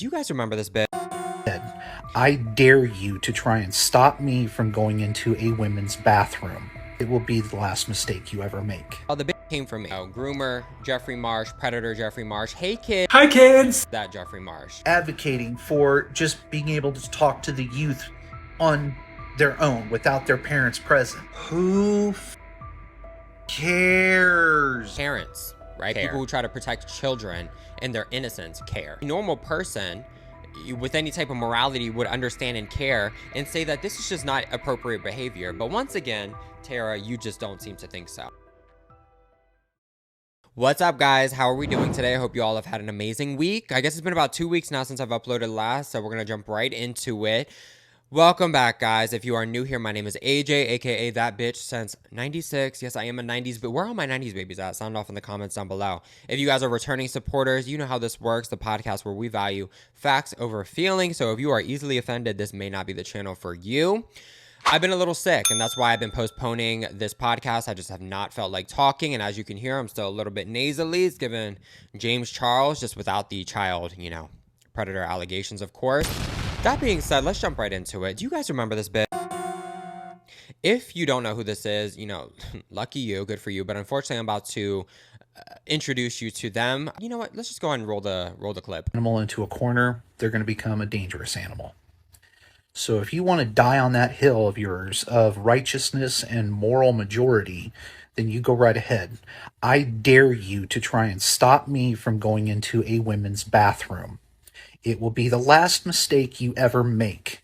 Do you guys remember this bit? I dare you to try and stop me from going into a women's bathroom. It will be the last mistake you ever make. Oh, the bit came from me. Groomer Jeffrey Marsh, Predator Jeffrey Marsh. Hey kid. Hi, kids! That Jeffrey Marsh. Advocating for just being able to talk to the youth on their own without their parents present. Who cares? Parents, right? People who try to protect children and their innocence care. A normal person with any type of morality would understand and care and say that this is just not appropriate behavior. But once again, Tara, you just don't seem to think so. What's up, guys? How are we doing today? I hope you all have had an amazing week. I guess it's been about 2 weeks now since I've uploaded last, so we're gonna jump right into it. Welcome back, guys. If you are new here, my name is AJ, aka that bitch since 96. Yes, I am a 90s, but where are all my 90s babies at? Sound off in the comments down below. If you guys are returning supporters, you know how this works, the podcast where we value facts over feelings. So if you are easily offended, this may not be the channel for you. I've been a little sick, and that's why I've been postponing this podcast. I just have not felt like talking, and as you can hear, I'm still a little bit nasally. It's given James Charles, just without the child, predator allegations, of course. That being said, let's jump right into it. Do you guys remember this bit? If you don't know who this is, lucky you, good for you. But unfortunately, I'm about to introduce you to them. You know what? Let's just go ahead and roll the clip. Animal into a corner, they're going to become a dangerous animal. So if you want to die on that hill of yours of righteousness and moral majority, then you go right ahead. I dare you to try and stop me from going into a women's bathroom. It will be the last mistake you ever make.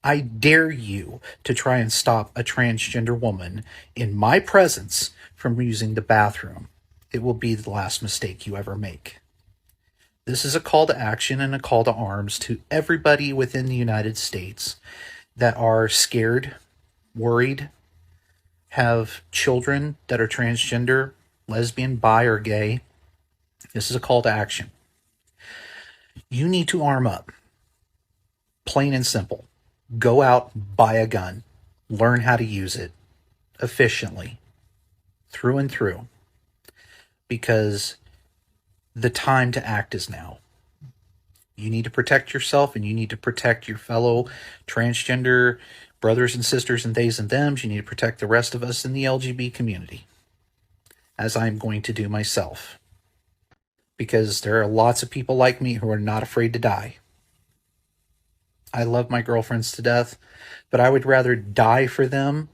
I dare you to try and stop a transgender woman in my presence from using the bathroom. It will be the last mistake you ever make. This is a call to action and a call to arms to everybody within the United States that are scared, worried, have children that are transgender, lesbian, bi, or gay. This is a call to action. You need to arm up. Plain and simple. Go out, buy a gun. Learn how to use it efficiently, through and through. Because the time to act is now. You need to protect yourself, and you need to protect your fellow transgender brothers and sisters and theys and thems. You need to protect the rest of us in the LGBT community, as I'm going to do myself. Because there are lots of people like me who are not afraid to die. I love my girlfriends to death, but I would rather die for them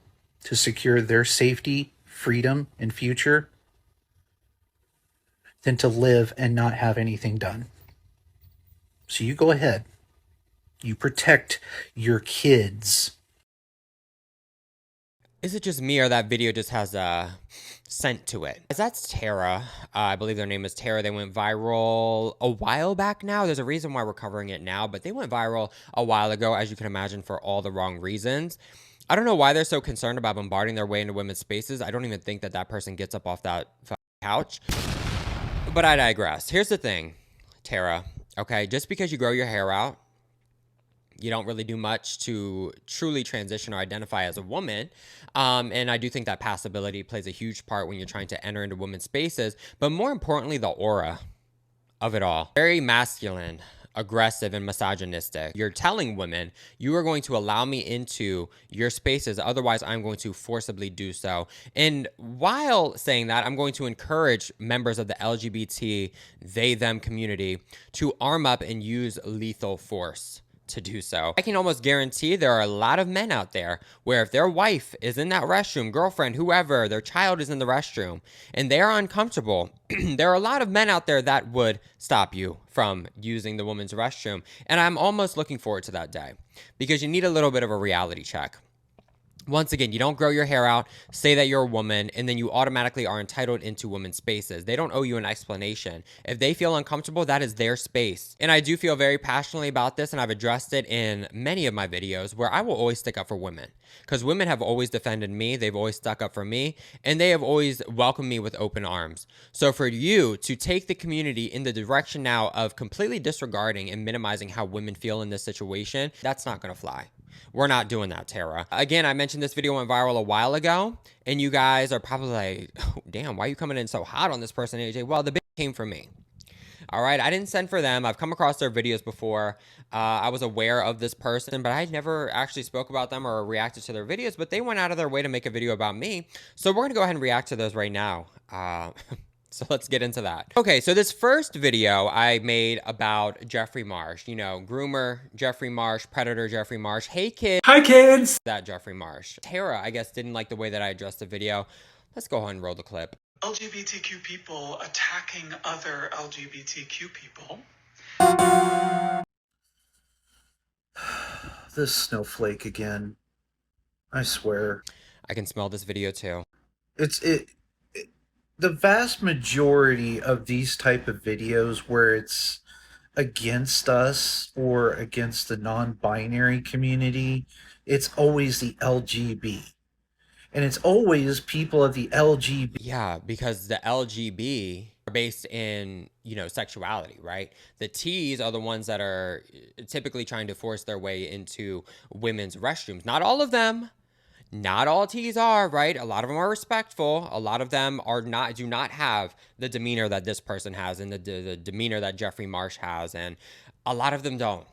to secure their safety, freedom, and future than to live and not have anything done. So you go ahead. You protect your kids. Is it just me, or that video just has a scent to it? That's Tara. I believe their name is Tara. They went viral a while back now. There's a reason why we're covering it now, but they went viral a while ago, as you can imagine, for all the wrong reasons. I don't know why they're so concerned about bombarding their way into women's spaces. I don't even think that person gets up off that couch. But I digress. Here's the thing, Tara. Okay, just because you grow your hair out, you don't really do much to truly transition or identify as a woman. And I do think that passability plays a huge part when you're trying to enter into women's spaces. But more importantly, the aura of it all. Very masculine, aggressive, and misogynistic. You're telling women, you are going to allow me into your spaces, otherwise I'm going to forcibly do so. And while saying that, I'm going to encourage members of the LGBT, they, them community to arm up and use lethal force to do so. I can almost guarantee there are a lot of men out there where if their wife is in that restroom, girlfriend, whoever, their child is in the restroom, and they are uncomfortable, there are a lot of men out there that would stop you from using the women's restroom. And I'm almost looking forward to that day, because you need a little bit of a reality check. Once again, you don't grow your hair out, say that you're a woman, and then you automatically are entitled into women's spaces. They don't owe you an explanation. If they feel uncomfortable, that is their space. And I do feel very passionately about this, and I've addressed it in many of my videos, where I will always stick up for women. Because women have always defended me, they've always stuck up for me, and they have always welcomed me with open arms. So for you to take the community in the direction now of completely disregarding and minimizing how women feel in this situation, that's not going to fly. We're not doing that, Tara. Again, I mentioned this video went viral a while ago, and you guys are probably like, oh, damn, why are you coming in so hot on this person, AJ? Well, the bit came from me. All right, I didn't send for them. I've come across their videos before. I was aware of this person, but I never actually spoke about them or reacted to their videos, but they went out of their way to make a video about me. So we're going to go ahead and react to those right now. So let's get into that. Okay, so this first video I made about Jeffrey Marsh, you know, groomer Jeffrey Marsh, predator Jeffrey Marsh. Hey kids. Hi kids! That Jeffrey Marsh. Tara, I guess, didn't like the way that I addressed the video. Let's go ahead and roll the clip. LGBTQ people attacking other LGBTQ people. This snowflake again. I swear. I can smell this video too. The vast majority of these type of videos where it's against us or against the non-binary community, it's always the LGB. And it's always people of the LGB. Yeah, because the LGB are based in, you know, sexuality, right? The T's are the ones that are typically trying to force their way into women's restrooms. Not all of them. Not all T's are, right? A lot of them are respectful. A lot of them are not, do not have the demeanor that this person has and the demeanor that Jeffrey Marsh has. And a lot of them don't.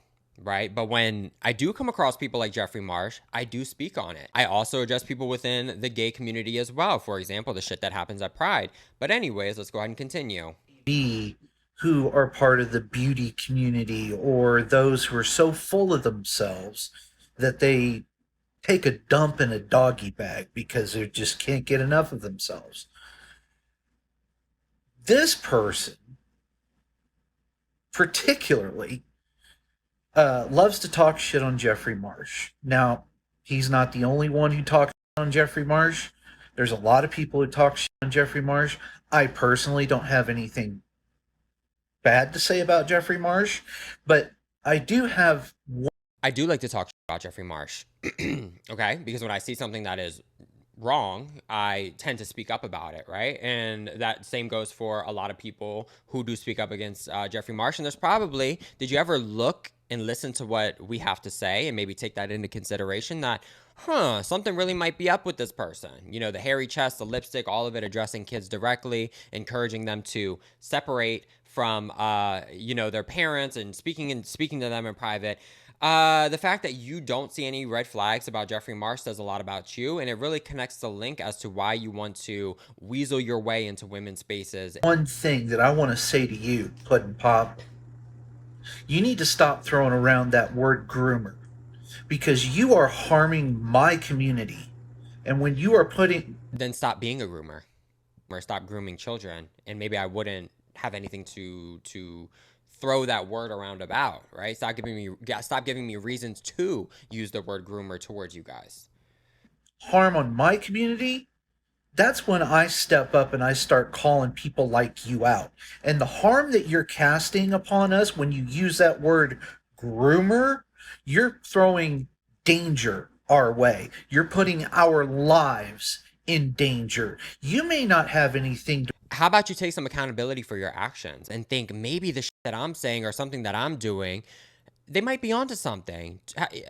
Right. But when I do come across people like Jeffrey Marsh, I do speak on it. I also address people within the gay community as well. For example, the shit that happens at Pride. But anyways, let's go ahead and continue. Who are part of the beauty community or those who are so full of themselves that they take a dump in a doggy bag because they just can't get enough of themselves. This person particularly loves to talk shit on Jeffrey Marsh. Now, he's not the only one who talks shit on Jeffrey Marsh. There's a lot of people who talk shit on Jeffrey Marsh. I personally don't have anything bad to say about Jeffrey Marsh, but I do have one. I do like to talk about Jeffrey Marsh, okay? Because when I see something that is wrong, I tend to speak up about it, right? And that same goes for a lot of people who do speak up against Jeffrey Marsh. And there's probably, did you ever look and listen to what we have to say and maybe take that into consideration that, something really might be up with this person. You know, the hairy chest, the lipstick, all of it addressing kids directly, encouraging them to separate from, you know, their parents and speaking to them in private. The fact that you don't see any red flags about Jeffrey Marsh says a lot about you, and it really connects the link as to why you want to weasel your way into women's spaces. One thing that I want to say to you, Puddin' Pop, you need to stop throwing around that word groomer because you are harming my community. And when you are putting... Then stop being a groomer or stop grooming children, and maybe I wouldn't have anything to throw that word around about, right? Stop giving me reasons to use the word groomer towards you guys. Harm on my community, that's when I step up and I start calling people like you out. And the harm that you're casting upon us when you use that word groomer, you're throwing danger our way. You're putting our lives in danger. You may not have anything to... How about you take some accountability for your actions and think maybe the shit that I'm saying or something that I'm doing, they might be onto something.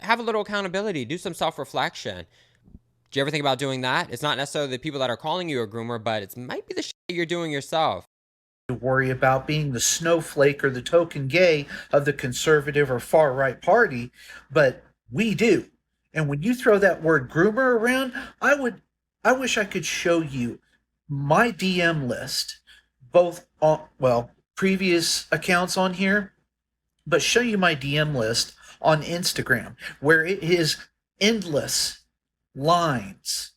Have a little accountability. Do some self-reflection. Do you ever think about doing that? It's not necessarily the people that are calling you a groomer, but it might be the shit you're doing yourself. To worry about being the snowflake or the token gay of the conservative or far-right party, but we do. And when you throw that word groomer around, I wish I could show you my DM list, both on, well, previous accounts on here, but show you my DM list on Instagram, where it is endless lines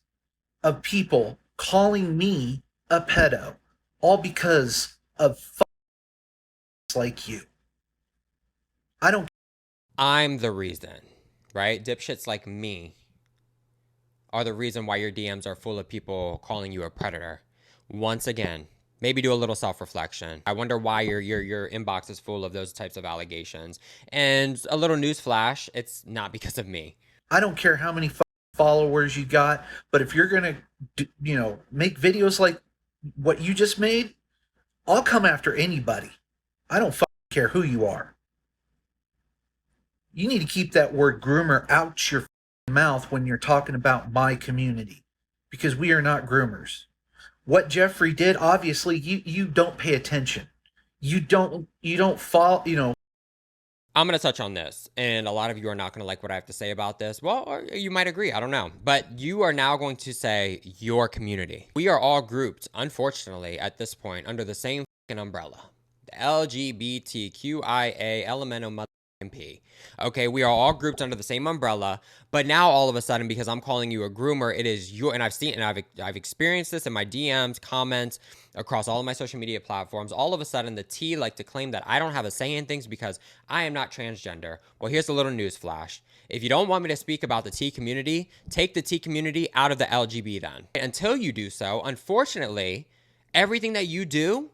of people calling me a pedo, all because of like you. I'm the reason, right? Dipshits like me are the reason why your DMs are full of people calling you a predator. Once again, maybe do a little self-reflection. I wonder why your inbox is full of those types of allegations. And a little news flash, it's not because of me. I don't care how many followers you got, but if you're going to, you know, make videos like what you just made, I'll come after anybody. I don't care who you are. You need to keep that word groomer out your mouth when you're talking about my community, because we are not groomers. What Jeffrey did, obviously, you don't pay attention. you don't follow, I'm going to touch on this, and a lot of you are not going to like what I have to say about this. Well, or you might agree. I don't know. But you are now going to say your community. We are all grouped, unfortunately, at this point, under the same fucking umbrella. The LGBTQIA elemental mother MP. Okay, we are all grouped under the same umbrella, but now all of a sudden, because I'm calling you a groomer, it is your, and I've seen, and I've experienced this in my DMs, comments, across all of my social media platforms. All of a sudden, the T like to claim that I don't have a say in things because I am not transgender. Well, here's a little news flash. If you don't want me to speak about the T community, take the T community out of the LGB then. Until you do so, unfortunately, everything that you do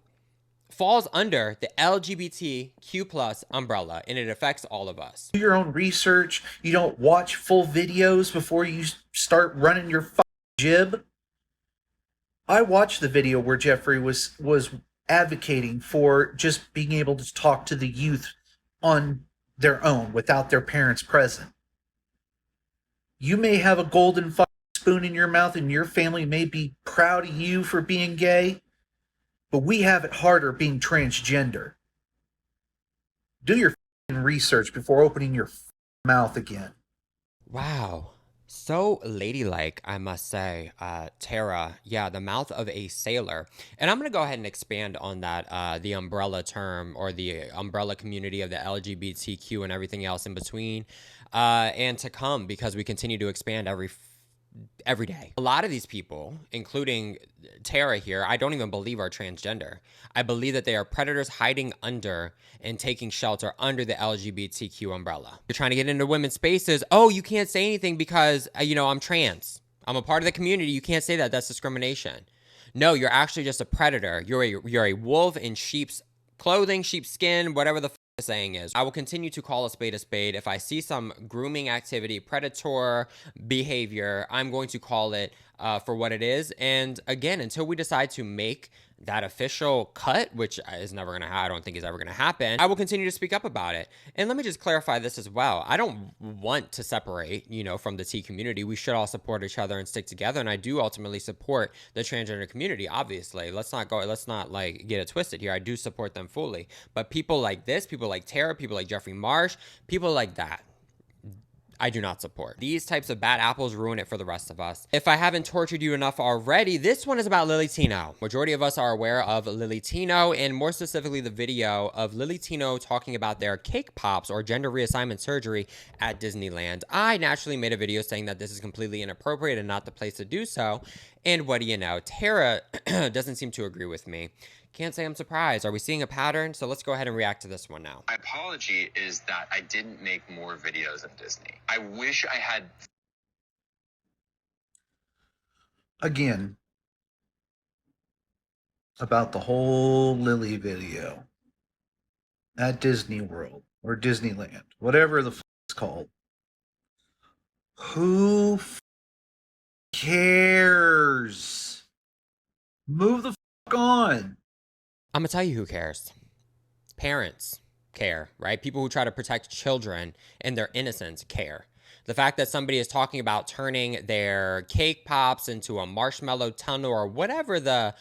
falls under the LGBTQ plus umbrella, and it affects all of us. do your own research. You don't watch full videos before you start running your jib. I watched the video where Jeffrey was advocating for just being able to talk to the youth on their own without their parents present. You may have a golden spoon in your mouth and your family may be proud of you for being gay, but we have it harder being transgender. Do your research before opening your mouth again. Wow. So ladylike, I must say, Tara. Yeah, the mouth of a sailor. And I'm going to go ahead and expand on that, the umbrella term or the umbrella community of the LGBTQ and everything else in between, and to come, because we continue to expand every day. A lot of these people, including Tara here, I don't even believe are transgender. I believe that they are predators hiding under and taking shelter under the LGBTQ umbrella. You're trying to get into women's spaces. Oh, you can't say anything because, I'm trans. I'm a part of the community. You can't say that. That's discrimination. No, you're actually just a predator. You're a wolf in sheep's clothing, sheep's skin, whatever the saying is. I will continue to call a spade a spade. If I see some grooming activity, predator behavior, I'm going to call it for what it is. And again, until we decide to make that official cut, which is never going to happen, I don't think is ever going to happen, I will continue to speak up about it. And let me just clarify this as well. I don't want to separate, from the T community. We should all support each other and stick together. And I do ultimately support the transgender community, obviously. Let's not like get it twisted here. I do support them fully. But people like this, people like Tara, people like Jeffrey Marsh, people like that, I do not support. These types of bad apples ruin it for the rest of us. If I haven't tortured you enough already, this one is about Lily Tino. Majority of us are aware of Lily Tino, and more specifically the video of Lily Tino talking about their cake pops or gender reassignment surgery at Disneyland. I naturally made a video saying that this is completely inappropriate and not the place to do so. And what do you know? Tara doesn't seem to agree with me. Can't say I'm surprised. Are we seeing a pattern? So let's go ahead and react to this one now. My apology is that I didn't make more videos of Disney. I wish I had. Again, about the whole Lily video at Disney World or Disneyland, whatever the it's called. Who cares? Move the on. I'm gonna tell you who cares. Parents care, right? People who try to protect children and their innocence care. The fact that somebody is talking about turning their cake pops into a marshmallow tunnel or whatever the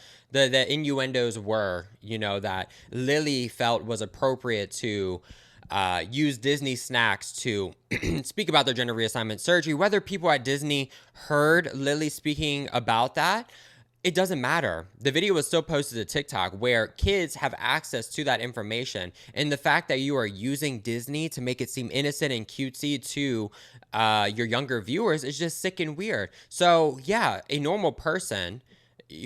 innuendos were, that Lily felt was appropriate to use Disney snacks to speak about their gender reassignment surgery. Whether people at Disney heard Lily speaking about that, it doesn't matter. The video was still posted to TikTok where kids have access to that information. And the fact that you are using Disney to make it seem innocent and cutesy to your younger viewers is just sick and weird. So yeah, a normal person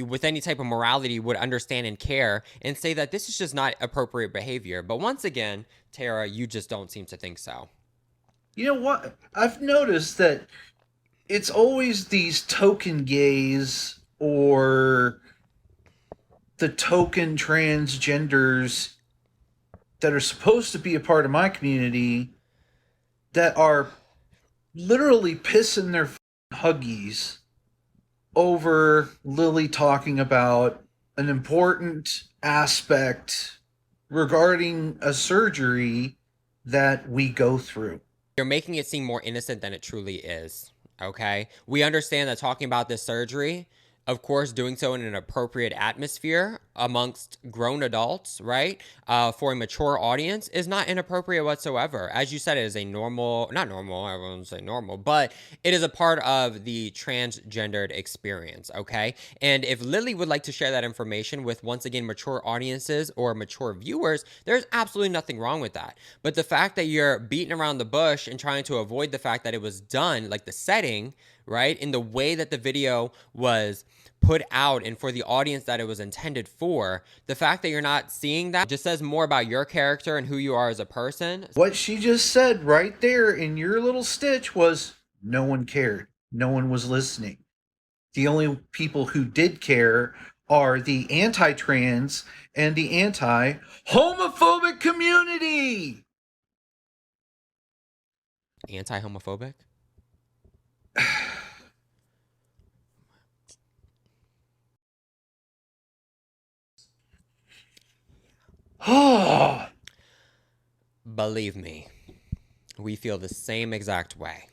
with any type of morality would understand and care and say that this is just not appropriate behavior. But once again, Tara, you just don't seem to think so. You know what? I've noticed that it's always these token gays or the token transgenders that are supposed to be a part of my community that are literally pissing their huggies over Lily talking about an important aspect regarding a surgery that we go through. You're making it seem more innocent than it truly is, okay? We understand that talking about this surgery, of course, doing so in an appropriate atmosphere, amongst grown adults, right? For a mature audience is not inappropriate whatsoever. As you said, it is a normal, not normal, I won't say normal, but it is a part of the transgendered experience, okay? And if Lily would like to share that information with, once again, mature audiences or mature viewers, there's absolutely nothing wrong with that. But the fact that you're beating around the bush and trying to avoid the fact that it was done, like the setting, right, in the way that the video was put out and for the audience that it was intended for, the fact that you're not seeing that just says more about your character and who you are as a person. What she just said right there in your little stitch was no one cared. No one was listening. The only people who did care are the anti-trans and the anti-homophobic community. Anti-homophobic? Believe me, we feel the same exact way.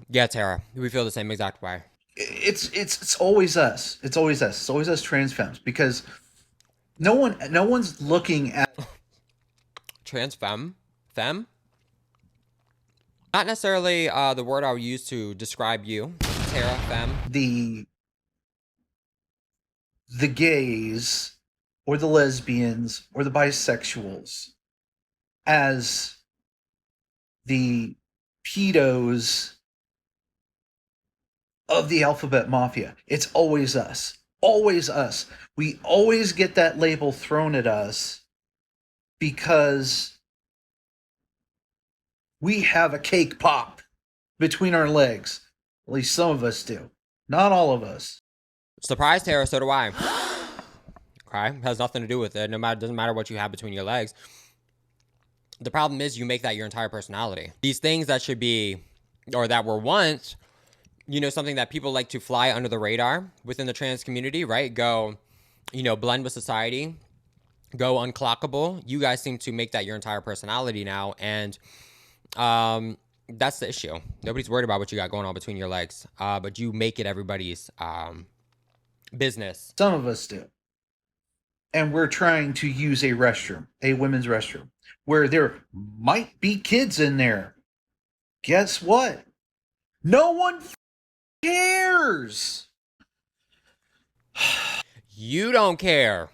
Yeah, Tara, we feel the same exact way. It's always us. It's always us. It's always us trans femmes, because no one's looking at Trans femme? Femme? Not necessarily the word I would use to describe you, Tara, femme. the gays or the lesbians or the bisexuals as the pedos of the alphabet mafia. It's always us. Always us. We always get that label thrown at us because we have a cake pop between our legs. At least some of us do. Not all of us. Surprise, Tara, so do I. Okay, has nothing to do with it. Doesn't matter what you have between your legs. The problem is you make that your entire personality. These things that should be, or that were once, you know, something that people like to fly under the radar within the trans community, right? Go, you know, blend with society, go unclockable. You guys seem to make that your entire personality now, and that's the issue. Nobody's worried about what you got going on between your legs, but you make it everybody's business. Some of us do. And we're trying to use a restroom, a women's restroom, where there might be kids in there. Guess what? No one cares. You don't care,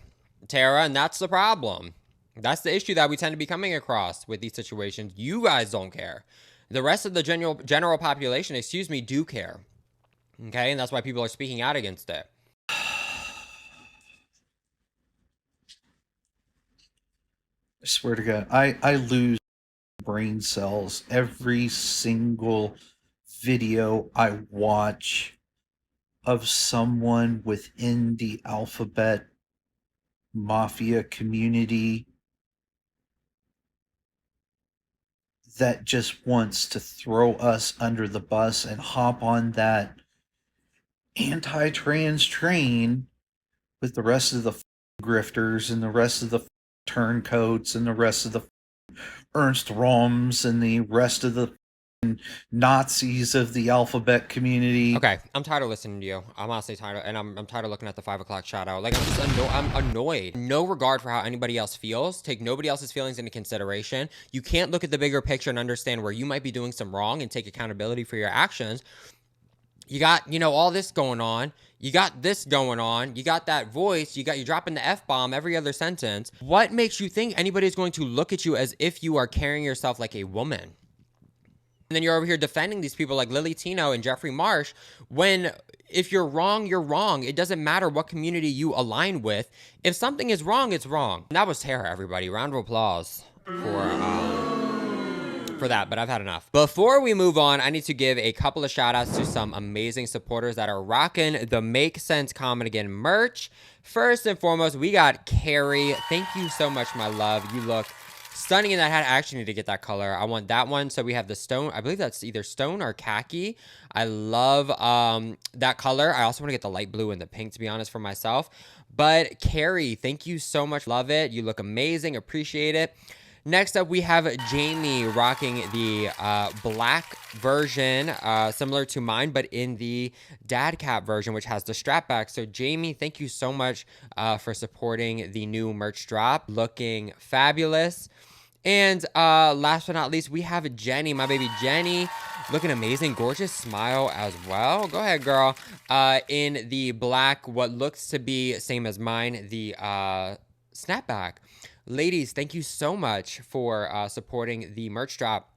Tara, and that's the problem. That's the issue that we tend to be coming across with these situations. You guys don't care. The rest of the general population, do care. Okay, and that's why people are speaking out against it. I swear to God, I lose brain cells every single video I watch of someone within the alphabet mafia community that just wants to throw us under the bus and hop on that anti-trans train with the rest of the grifters and the rest of the turncoats and the rest of the Ernst Roms and the rest of the Nazis of the alphabet community. Okay, I'm tired of listening to you. I'm honestly tired, and I'm tired of looking at the 5 o'clock shout out. Like, I'm annoyed. No regard for how anybody else feels. Take nobody else's feelings into consideration. You can't look at the bigger picture and understand where you might be doing some wrong and take accountability for your actions. You got, you know, all this going on. You got this going on. You got that voice. You're dropping the F-bomb every other sentence. What makes you think anybody's going to look at you as if you are carrying yourself like a woman? And then you're over here defending these people like Lily Tino and Jeffrey Marsh, when if you're wrong, you're wrong. It doesn't matter what community you align with. If something is wrong, it's wrong. And that was Tara, everybody. Round of applause for that, but I've had enough. Before we move on, I need to give a couple of shout outs to some amazing supporters that are rocking the Make Sense Common Again merch. First and foremost, we got Carrie. Thank you so much, my love. You look stunning in that hat. I actually need to get that color. I want that one. So we have the stone. I believe that's either stone or khaki. I love that color. I also want to get the light blue and the pink, to be honest, for myself. But Carrie, thank you so much. Love it. You look amazing. Appreciate it. Next up, we have Jamie rocking the black version, similar to mine, but in the dad cap version, which has the strap back. So Jamie, thank you so much for supporting the new merch drop. Looking fabulous. And last but not least, we have Jenny, my baby Jenny, looking amazing, gorgeous smile as well. Go ahead, girl. In the black, what looks to be same as mine, the snapback. Ladies, thank you so much for supporting the merch drop.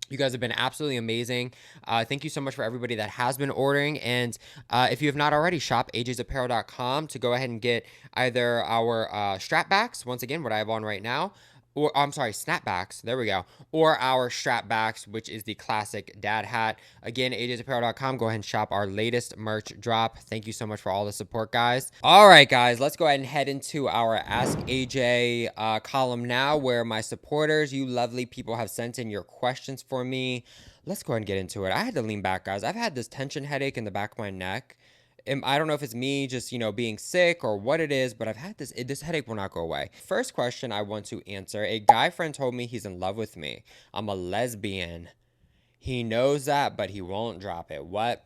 You guys have been absolutely amazing. Thank you so much for everybody that has been ordering. And if you have not already, shop ajsapparel.com to go ahead and get either our strapbacks, once again, what I have on right now, or I'm sorry, snapbacks, there we go, or our strapbacks, which is the classic dad hat. Again, ajsapparel.com, go ahead and shop our latest merch drop. Thank you so much for all the support, guys. All right, guys, let's go ahead and head into our Ask AJ column now, where my supporters, you lovely people, have sent in your questions for me. Let's go ahead and get into it. I had to lean back, guys. I've had this tension headache in the back of my neck. I don't know if it's me just, being sick or what it is, but I've had this headache will not go away. First question I want to answer. A guy friend told me he's in love with me. I'm a lesbian. He knows that, but he won't drop it. What?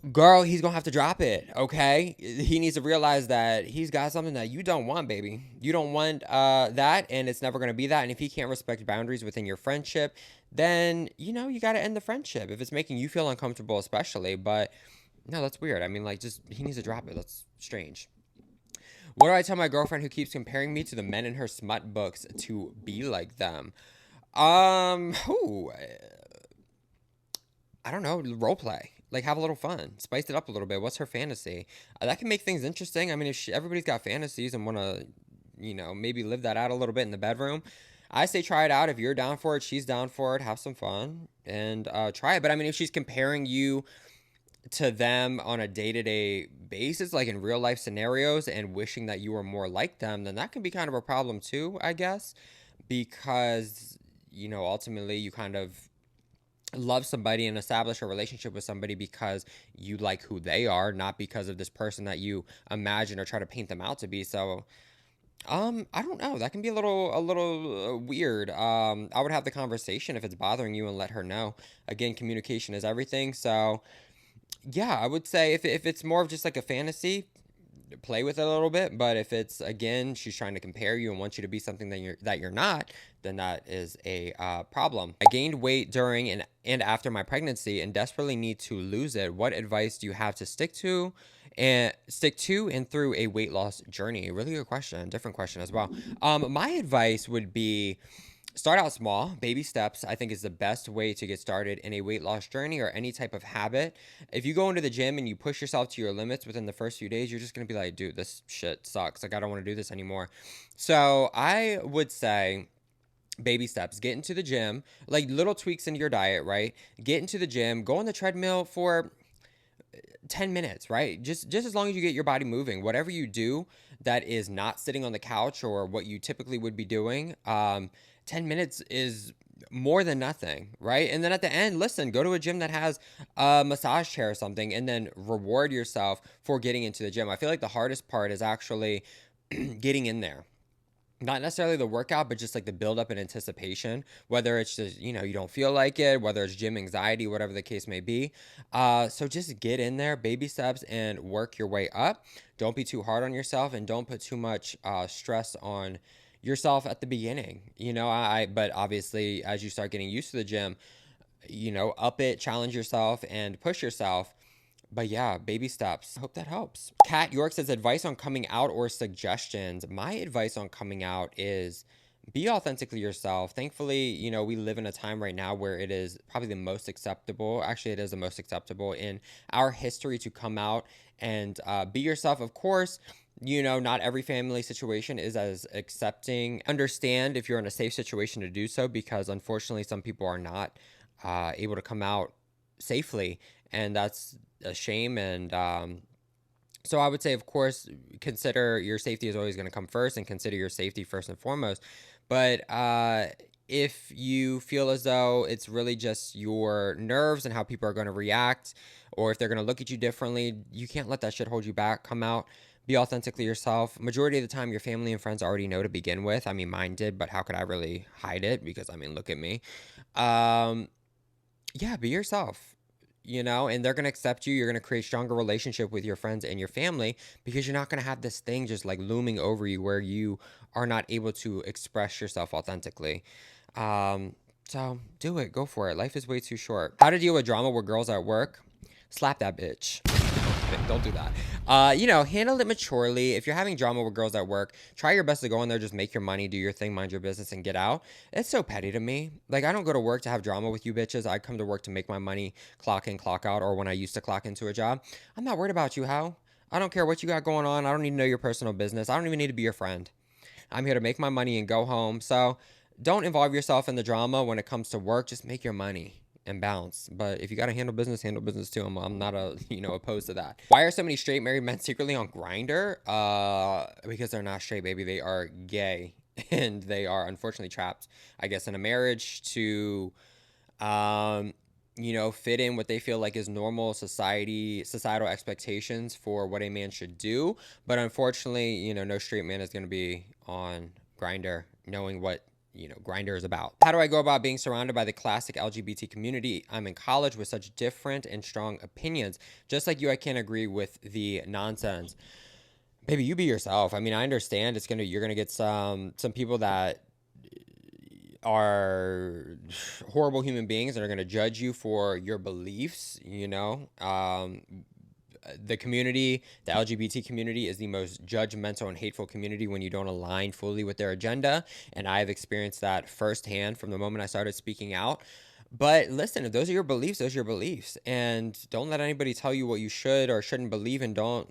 Girl, he's gonna have to drop it, okay? He needs to realize that he's got something that you don't want, baby. You don't want that, and it's never gonna be that. And if he can't respect boundaries within your friendship, then, you gotta end the friendship. If it's making you feel uncomfortable, especially, but... no, that's weird. I mean, just, he needs to drop it. That's strange. What do I tell my girlfriend who keeps comparing me to the men in her smut books to be like them? I don't know. Role play. Have a little fun. Spice it up a little bit. What's her fantasy? That can make things interesting. I mean, if everybody's got fantasies and want to, maybe live that out a little bit in the bedroom, I say try it out. If you're down for it, she's down for it. Have some fun and try it. But I mean, if she's comparing you to them on a day-to-day basis, like in real life scenarios, and wishing that you were more like them, then that can be kind of a problem too, I guess, because, ultimately you kind of love somebody and establish a relationship with somebody because you like who they are, not because of this person that you imagine or try to paint them out to be. So I don't know. That can be a little weird. I would have the conversation if it's bothering you and let her know. Again, communication is everything. So yeah, I would say if it's more of just like a fantasy, play with it a little bit. But if it's, again, she's trying to compare you and wants you to be something that you're not, then that is a problem. I gained weight during and after my pregnancy and desperately need to lose it. What advice do you have to stick to and through a weight loss journey? Really good question. Different question as well. My advice would be, start out small. Baby steps, I think, is the best way to get started in a weight loss journey or any type of habit. If you go into the gym and you push yourself to your limits within the first few days, you're just going to be like, dude, this shit sucks. I don't want to do this anymore. So I would say baby steps. Get into the gym, little tweaks into your diet, right? Get into the gym, go on the treadmill for 10 minutes, right? Just as long as you get your body moving. Whatever you do that is not sitting on the couch or what you typically would be doing, 10 minutes is more than nothing, right? And then at the end, listen, go to a gym that has a massage chair or something, and then reward yourself for getting into the gym. I feel like the hardest part is actually getting in there. Not necessarily the workout, but just the buildup and anticipation, whether it's just, you don't feel like it, whether it's gym anxiety, whatever the case may be. So just get in there, baby steps, and work your way up. Don't be too hard on yourself, and don't put too much stress on yourself at the beginning. But obviously, as you start getting used to the gym, up it, challenge yourself, and push yourself. But yeah, baby steps. Hope that helps. Kat York says, advice on coming out or suggestions. My advice on coming out is be authentically yourself. Thankfully, we live in a time right now where it is probably the most acceptable. Actually, it is the most acceptable in our history to come out and be yourself. Of course, not every family situation is as accepting. Understand if you're in a safe situation to do so, because unfortunately, some people are not able to come out safely, and that's a shame. And so I would say, of course, consider your safety is always going to come first, and consider your safety first and foremost. But if you feel as though it's really just your nerves and how people are going to react, or if they're going to look at you differently, you can't let that shit hold you back. Come out, be authentically yourself. Majority of the time, your family and friends already know to begin with. I mean, mine did, but how could I really hide it? Because, I mean, look at me. yeah, be yourself, you know, and they're going to accept you. You're going to create stronger relationship with your friends and your family because you're not going to have this thing just like looming over you where you are not able to express yourself authentically. Um, so do it. Go for it. Life is way too short. How to deal with drama with girls at work? Slap that bitch. Don't do that. You know, handle it maturely. If you're having drama with girls at work, try your best to go in there, just make your money, do your thing, mind your business, and get out. It's so petty to me. Like, I don't go to work to have drama with you bitches. I come to work to make my money, clock in, clock out, or when I used to clock into a job. I'm not worried about you, how? I don't care what you got going on. I don't need to know your personal business. I don't even need to be your friend. I'm here to make my money and go home. So don't involve yourself in the drama when it comes to work. Just make your money and bounce. But if you got to handle business too. I'm not opposed to that. Why are so many straight married men secretly on Grindr? Because they're not straight, baby. They are gay. And they are unfortunately trapped, I guess, in a marriage to fit in what they feel like is normal societal expectations for what a man should do. But unfortunately, no straight man is going to be on Grindr knowing what, Grindr is about. How do I go about being surrounded by the classic LGBT community? I'm in college with such different and strong opinions. Just like you, I can't agree with the nonsense. Baby, you be yourself. I mean, I understand you're gonna get some people that are horrible human beings and are going to judge you for your beliefs. The community, the LGBT community, is the most judgmental and hateful community when you don't align fully with their agenda, and I've experienced that firsthand from the moment I started speaking out. But listen, if those are your beliefs, those are your beliefs, and don't let anybody tell you what you should or shouldn't believe, and don't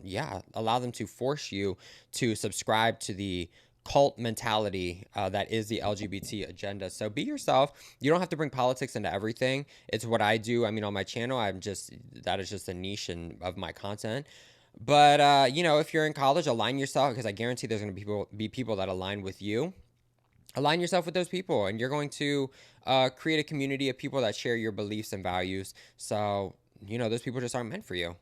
allow them to force you to subscribe to the cult mentality that is the LGBT agenda. So be yourself. You don't have to bring politics into everything. It's what I do. I mean, on my channel, that is just a niche of my content. But if you're in college, align yourself, because I guarantee there's going to be people that align with you. Align yourself with those people, and you're going to create a community of people that share your beliefs and values. So those people just aren't meant for you.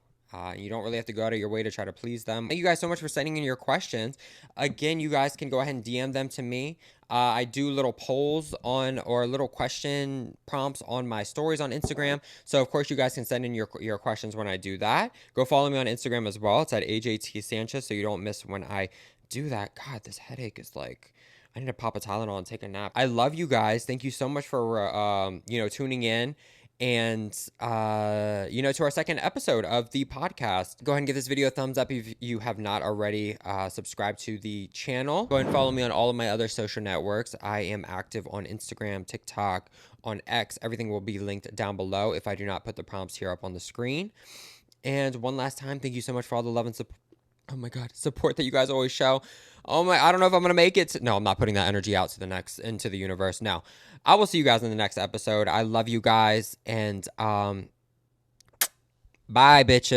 You don't really have to go out of your way to try to please them. Thank you guys so much for sending in your questions. Again, you guys can go ahead and DM them to me. I do little polls or little question prompts on my stories on Instagram. So, of course, you guys can send in your questions when I do that. Go follow me on Instagram as well. It's at AJT Sanchez, so you don't miss when I do that. God, this headache is like... I need to pop a Tylenol and take a nap. I love you guys. Thank you so much for, tuning in. And, to our second episode of the podcast. Go ahead and give this video a thumbs up if you have not already subscribed to the channel. Go ahead and follow me on all of my other social networks. I am active on Instagram, TikTok, on X. Everything will be linked down below if I do not put the prompts here up on the screen. And one last time, thank you so much for all the love and support. Oh my God, support that you guys always show. I don't know if I'm going to make it. No, I'm not putting that energy out into the universe. No, I will see you guys in the next episode. I love you guys. And, bye, bitches.